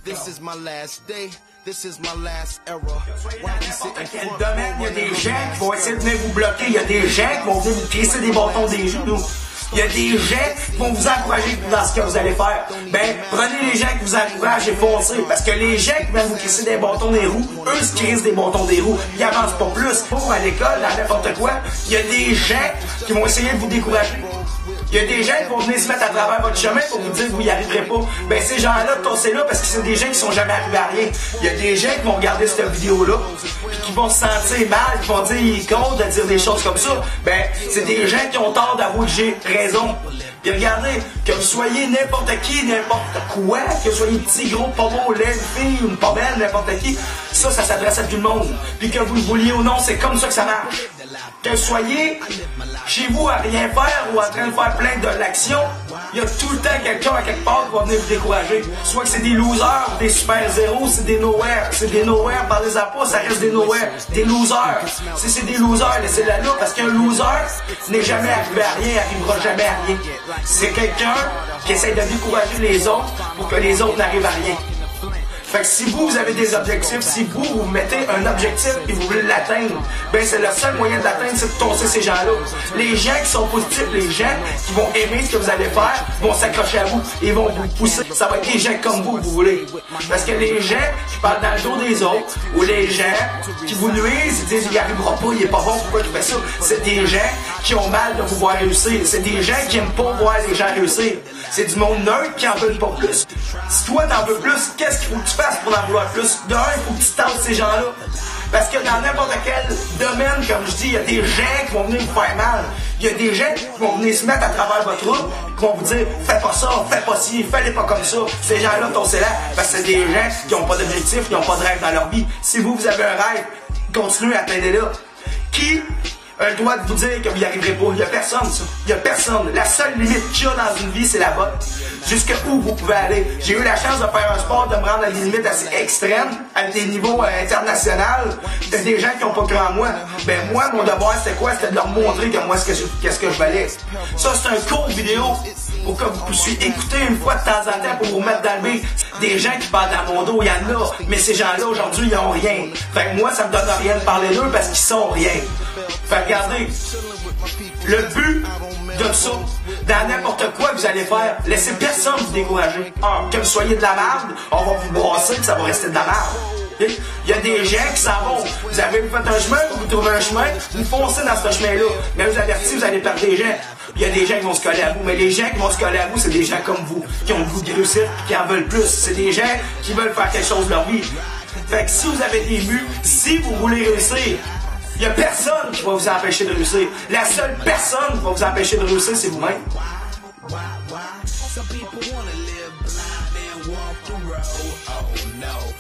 This is my last day. This is my last era. Quel domaine, il y a des gens qui vont essayer de venir vous bloquer. Il y a des gens qui vont venir vous crisser des bâtons des genoux. Il y a des gens qui vont vous encourager dans ce que vous allez faire. Ben, prenez les gens qui vous encouragent et foncez. Parce que les gens qui viennent vous crisser des bâtons des roues, eux se crissent des bâtons des roues. Ils avancent pas plus. Pour à l'école, dans n'importe quoi, il y a des gens qui vont essayer de vous décourager. Il y a des gens qui vont venir se mettre à travers votre chemin pour vous dire que vous n'y arriverez pas. Ben, ces gens-là, tossez-là parce que c'est des gens qui sont jamais arrivés à rien. Il y a des gens qui vont regarder cette vidéo-là puis qui vont se sentir mal, qui vont dire il est con de dire des choses comme ça. Ben, c'est des gens qui ont tort d'avouer que j'ai raison. Puis regardez, que vous soyez n'importe qui, n'importe quoi, que vous soyez petit, gros, pas beau, laid, fille, une pas belle, n'importe qui, ça s'adresse à tout le monde. Puis que vous le vouliez ou non, c'est comme ça que ça marche. Que vous soyez chez vous à rien faire ou en train de faire plein de l'action, il y a tout le temps quelqu'un à quelque part qui va venir vous décourager. Soit que c'est des losers, des super zéros, c'est des nowhere. C'est des nowhere, parlez-en pas, ça reste des nowhere. Des losers. Si c'est des losers, laissez-la là, parce qu'un loser n'est jamais arrivé à rien, arrivera jamais à rien. C'est quelqu'un qui essaie de décourager les autres pour que les autres n'arrivent à rien. Fait que si vous avez des objectifs, si vous mettez un objectif et vous voulez l'atteindre, ben c'est le seul moyen de l'atteindre, c'est de tosser ces gens-là. Les gens qui sont positifs, les gens qui vont aimer ce que vous allez faire, vont s'accrocher à vous et vont vous pousser. Ça va être des gens comme vous que vous voulez. Parce que les gens qui parlent dans le dos des autres, ou les gens qui vous nuisent, ils disent il n'y arrivera pas, il est pas bon, pourquoi tu fais ça? C'est des gens qui ont mal de vous voir réussir. C'est des gens qui aiment pas voir les gens réussir. C'est du monde neutre qui en veut pas plus. Si toi t'en veux plus, qu'est-ce qu'il faut que tu fasses pour en vouloir plus? D'un, il faut que tu tasses ces gens-là. Parce que dans n'importe quel domaine, comme je dis, il y a des gens qui vont venir vous faire mal. Il y a des gens qui vont venir se mettre à travers votre route, qui vont vous dire fais pas ça, fais pas ci, fais-les pas comme ça. Ces gens-là, tossez-là, parce que c'est des gens qui n'ont pas d'objectif, qui n'ont pas de rêve dans leur vie. Si vous avez un rêve, continuez à atteindre là. Qui a le droit de vous dire que vous n'y arriverez pas? Il n'y a personne, ça. Il n'y a personne. La seule limite qu'il y a dans une vie, c'est la vôtre. Jusqu'à où vous pouvez aller. J'ai eu la chance de faire un sport, de me rendre à des limites assez extrêmes, à des niveaux internationaux. Il y a des gens qui n'ont pas cru en moi. Ben moi, mon devoir, c'était quoi? C'était de leur montrer que moi, qu'est-ce que je valais. Ça, c'est un court vidéo pour que vous puissiez écouter une fois de temps en temps pour vous mettre dans le beat. Des gens qui parlent dans mon dos, il y en a. Mais ces gens-là, aujourd'hui, ils n'ont rien. Fait que moi, ça me donne rien de parler d'eux parce qu'ils sont rien. Fait que regardez, le but de ça, dans n'importe quoi que vous allez faire, laissez personne vous décourager. Que vous soyez de la merde, on va vous brasser que ça va rester de la merde. Il y a des gens qui s'en vont. Vous fait un chemin, vous trouvez un chemin, vous foncez dans ce chemin-là. Mais vous avertis, vous allez perdre des gens. Il y a des gens qui vont se coller à vous, mais les gens qui vont se coller à vous, c'est des gens comme vous, qui ont le goût de réussir, qui en veulent plus. C'est des gens qui veulent faire quelque chose de leur vie. Fait que si vous avez des buts, si vous voulez réussir, il n'y a personne qui va vous empêcher de réussir. La seule personne qui va vous empêcher de réussir, c'est vous-même. Some people wanna live blind and walk the road. Oh no.